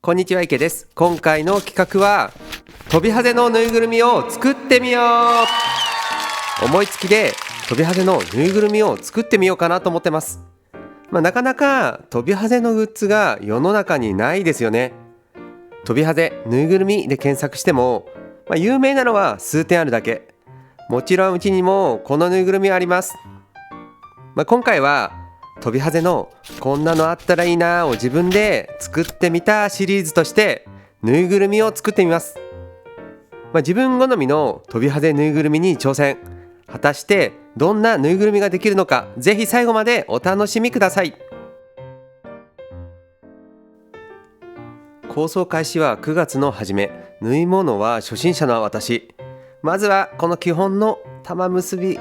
こんにちは、池です。今回の企画は飛びハゼのぬいぐるみを作ってみよう。思いつきで飛びハゼのぬいぐるみを作ってみようかなと思ってます。なかなか飛びハゼのグッズが世の中にないですよね。飛びハゼぬいぐるみで検索しても、有名なのは数点あるだけ。もちろんうちにもこのぬいぐるみあります。今回は飛びハゼのこんなのあったらいいなを自分で作ってみたシリーズとしてぬいぐるみを作ってみます。自分好みの飛びハゼぬいぐるみに挑戦。果たしてどんなぬいぐるみができるのか、ぜひ最後までお楽しみください。構想開始は9月の初め。縫い物は初心者の私。まずはこの基本の玉結び、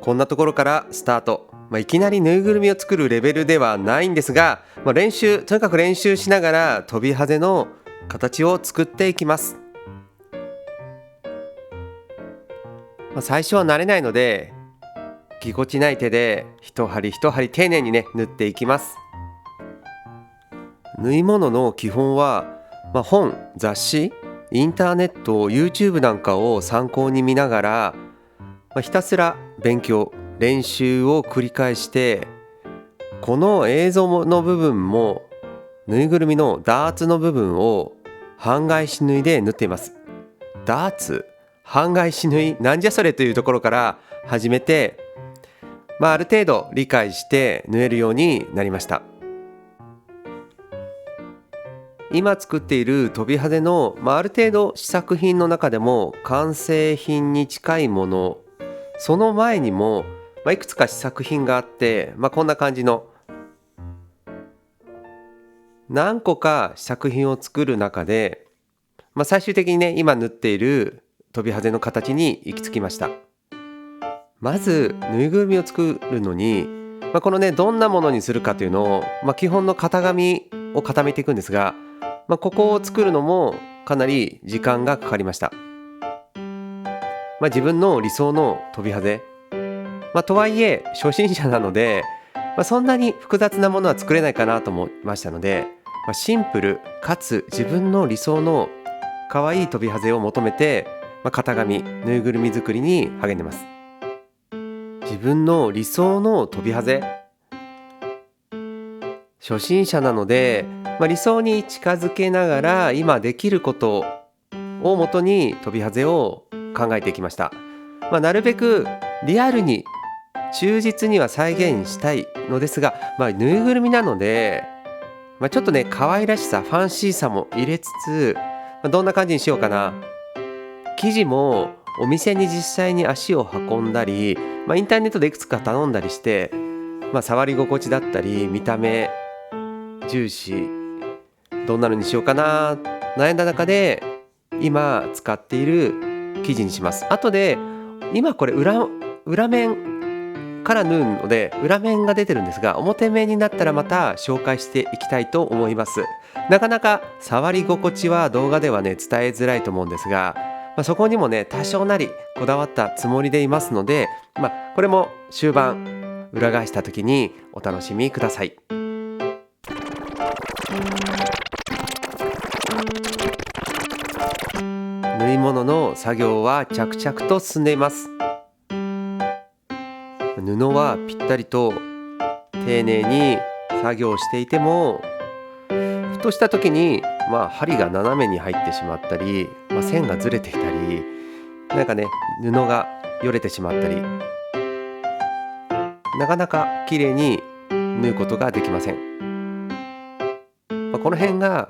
こんなところからスタート。いきなりぬいぐるみを作るレベルではないんですが、とにかく練習しながら飛びハゼの形を作っていきます。最初は慣れないので、ぎこちない手で一針一針丁寧に縫っていきます。縫い物の基本は、本、雑誌、インターネット、YouTube なんかを参考に見ながら、ひたすら勉強、練習を繰り返して、この映像の部分もぬいぐるみのダーツの部分を半返し縫いで縫っています。ダーツ、半返し縫い、なんじゃそれというところから始めて、ある程度理解して縫えるようになりました。今作っている飛びハゼの、ある程度試作品の中でも完成品に近いもの、その前にも、いくつか試作品があって、こんな感じの何個か試作品を作る中で、最終的に今縫っている飛びハゼの形に行き着きました。まずぬいぐるみを作るのに、このどんなものにするかというのを、基本の型紙を固めていくんですが、ここを作るのもかなり時間がかかりました。自分の理想の飛びハゼ、とはいえ初心者なので、そんなに複雑なものは作れないかなと思いましたので、シンプルかつ自分の理想の可愛い飛びハゼを求めて、型紙、ぬいぐるみ作りに励んでます。自分の理想の飛びハゼ、初心者なので、理想に近づけながら今できることをもとに飛びハゼを考えていきました。なるべくリアルに忠実には再現したいのですが、ぬいぐるみなので、ちょっと可愛らしさ、ファンシーさも入れつつ、どんな感じにしようかな。生地もお店に実際に足を運んだり、インターネットでいくつか頼んだりして、触り心地だったり見た目、重視、どんなのにしようかな悩んだ中で今使っている生地にします。後で今これ裏面から縫うので裏面が出てるんですが、表面になったらまた紹介していきたいと思います。なかなか触り心地は動画では伝えづらいと思うんですが、そこにも多少なりこだわったつもりでいますので、これも終盤裏返した時にお楽しみください。縫い物の作業は着々と進んでいます。布はぴったりと丁寧に作業していても、ふとした時に針が斜めに入ってしまったり、線がずれてきたり、布がよれてしまったり、なかなか綺麗に縫うことができません。この辺が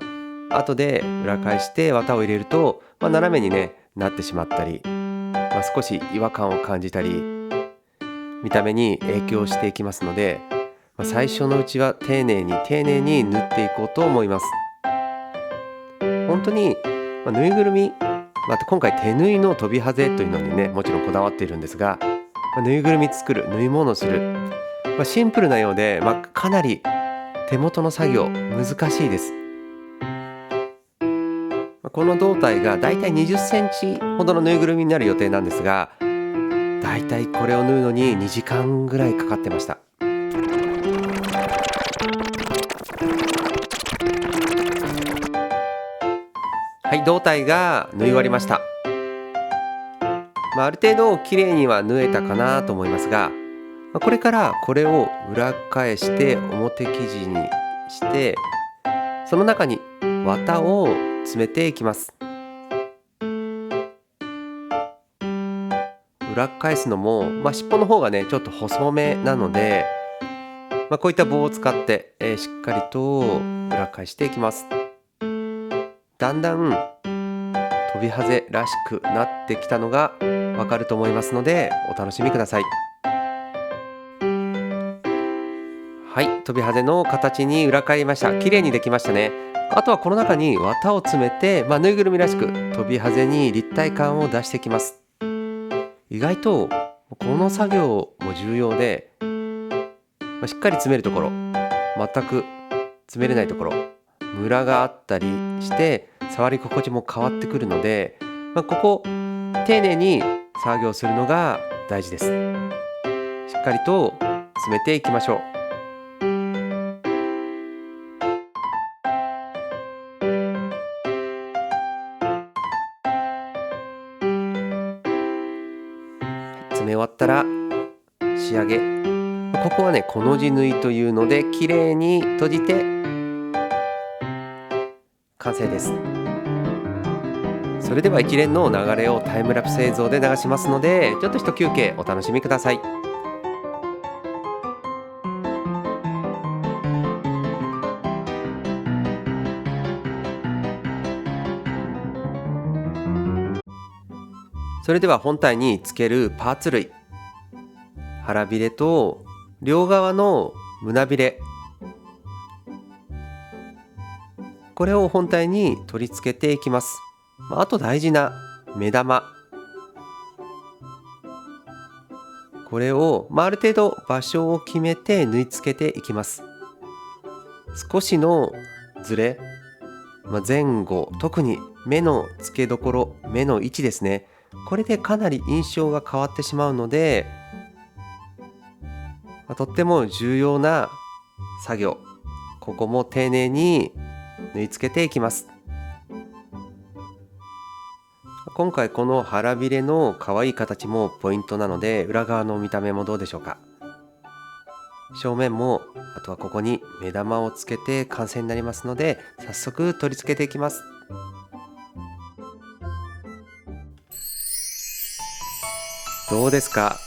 後で裏返して綿を入れると、斜めになってしまったり、少し違和感を感じたり、見た目に影響していきますので、最初のうちは丁寧に縫っていこうと思います。本当に、ぬいぐるみ、今回手縫いの飛びハゼというのにもちろんこだわっているんですが、ぬいぐるみ作る、縫い物する、シンプルなようで、かなり手元の作業難しいです。この胴体がだいたい20センチほどのぬいぐるみになる予定なんですが、だいたいこれを縫うのに2時間ぐらいかかってました。はい、胴体が縫い終わりました。ある程度綺麗には縫えたかなと思いますが、これからこれを裏返して表生地にして、その中に綿を詰めていきます。裏返すのも、尻尾の方がねちょっと細めなので、こういった棒を使って、しっかりと裏返していきます。だんだん飛びハゼらしくなってきたのがわかると思いますので、お楽しみください。はい、飛びハゼの形に裏返りました。綺麗にできましたね。あとはこの中に綿を詰めて、ぬいぐるみらしく飛びハゼに立体感を出していきます。意外とこの作業も重要で、しっかり詰めるところ、全く詰めれないところ、ムラがあったりして触り心地も変わってくるので、ここ丁寧に作業するのが大事です。しっかりと詰めていきましょう。詰め終わったら仕上げ、ここはねコの字縫いというので綺麗に閉じて完成です。それでは一連の流れをタイムラプス映像で流しますので、ちょっと一休憩お楽しみください。それでは本体につけるパーツ類、腹びれと両側の胸びれ、これを本体に取り付けていきます。あと大事な目玉、これをある程度場所を決めて縫い付けていきます。少しのズレ、前後、特に目の付けどころ、目の位置ですね、これでかなり印象が変わってしまうので、とっても重要な作業、ここも丁寧に縫い付けていきます。今回この腹びれの可愛い形もポイントなので、裏側の見た目もどうでしょうか。正面も、あとはここに目玉をつけて完成になりますので、早速取り付けていきます。どうですか。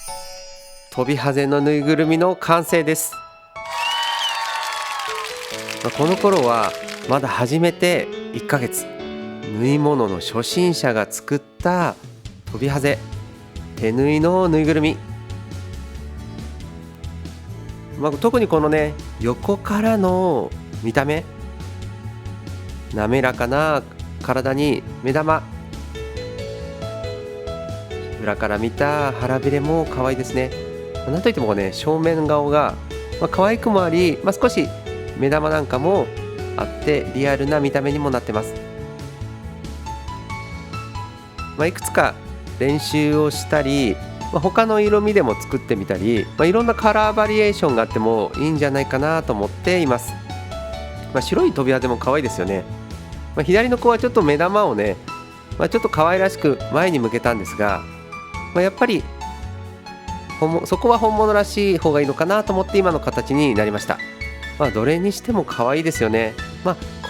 飛びハゼのぬいぐるみの完成です。この頃はまだ始めて1ヶ月、縫い物の初心者が作った飛びハゼ手縫いのぬいぐるみ、特にこのね横からの見た目、滑らかな体に目玉、裏から見た腹びれも可愛いですね。なんといってもね正面顔が可愛くもあり、少し目玉なんかもあってリアルな見た目にもなってます。いくつか練習をしたり、他の色味でも作ってみたり、いろんなカラーバリエーションがあってもいいんじゃないかなと思っています。白い飛びハゼも可愛いですよね。左の子はちょっと目玉をね、ちょっと可愛らしく前に向けたんですが、やっぱりそこは本物らしい方がいいのかなと思って今の形になりました。どれにしても可愛いですよね。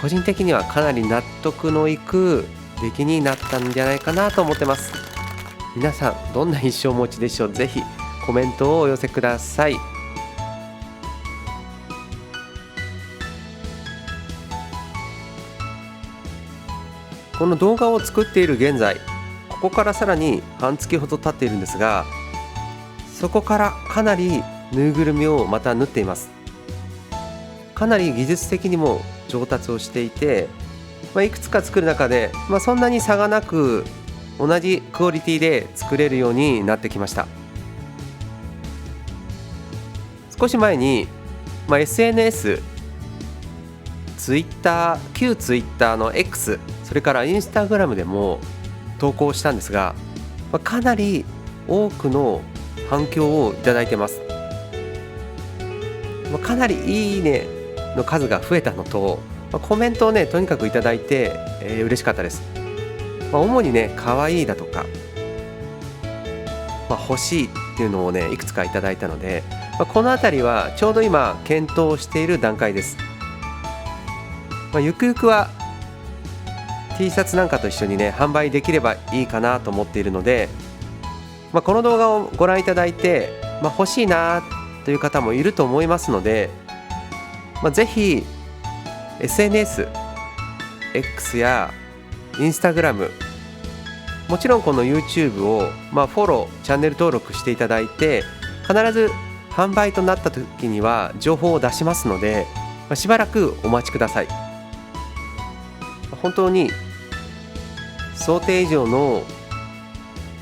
個人的にはかなり納得のいく出来になったんじゃないかなと思ってます。皆さんどんな印象をお持ちでしょう。ぜひコメントをお寄せください。この動画を作っている現在、ここからさらに半月ほど経っているんですが、そこからかなりぬいぐるみをまた縫っています。かなり技術的にも上達をしていて、いくつか作る中で、そんなに差がなく同じクオリティで作れるようになってきました。少し前に、SNS、Twitter、旧 Twitter の X、それから Instagram でも投稿したんですが、かなり多くの反響をいただいてます。かなりいいねの数が増えたのと、コメントをねとにかくいただいて、嬉しかったです。主にね可愛いだとか、欲しいっていうのをねいくつかいただいたので、このあたりはちょうど今検討している段階です。ゆくゆくは T シャツなんかと一緒にね販売できればいいかなと思っているので、この動画をご覧いただいて、欲しいなという方もいると思いますので、ぜひ SNS、X や Instagram、もちろんこの YouTube をフォロー、チャンネル登録していただいて、必ず販売となった時には情報を出しますので、しばらくお待ちください。本当に想定以上の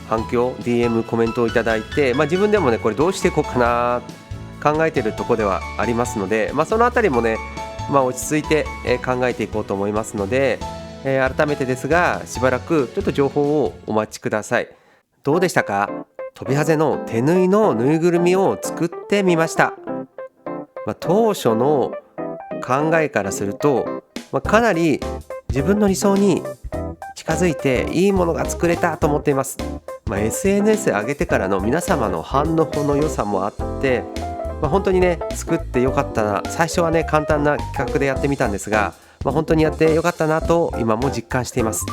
反響、DM、コメントをいただいて、自分でもねこれどうしていこうかな考えているところではありますので、そのあたりもね、落ち着いて考えていこうと思いますので、改めてですがしばらくちょっと情報をお待ちください。どうでしたか？トビハゼの手縫いのぬいぐるみを作ってみました。当初の考えからすると、かなり自分の理想に近づいていいものが作れたと思っています。SNS 上げてからの皆様の反応の良さもあって、本当にね作ってよかったな。最初はね簡単な企画でやってみたんですが、本当にやってよかったなと今も実感しています。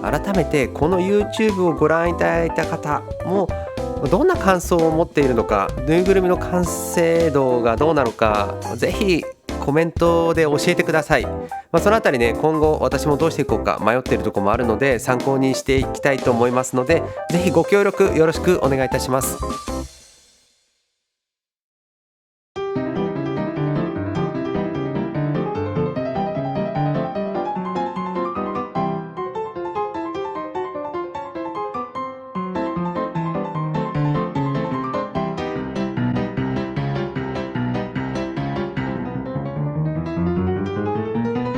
改めてこの YouTube をご覧いただいた方もどんな感想を持っているのか、ぬいぐるみの完成度がどうなのか、ぜひコメントで教えてください。そのあたりね今後私もどうしていこうか迷っているところもあるので参考にしていきたいと思いますので、ぜひご協力よろしくお願いいたします。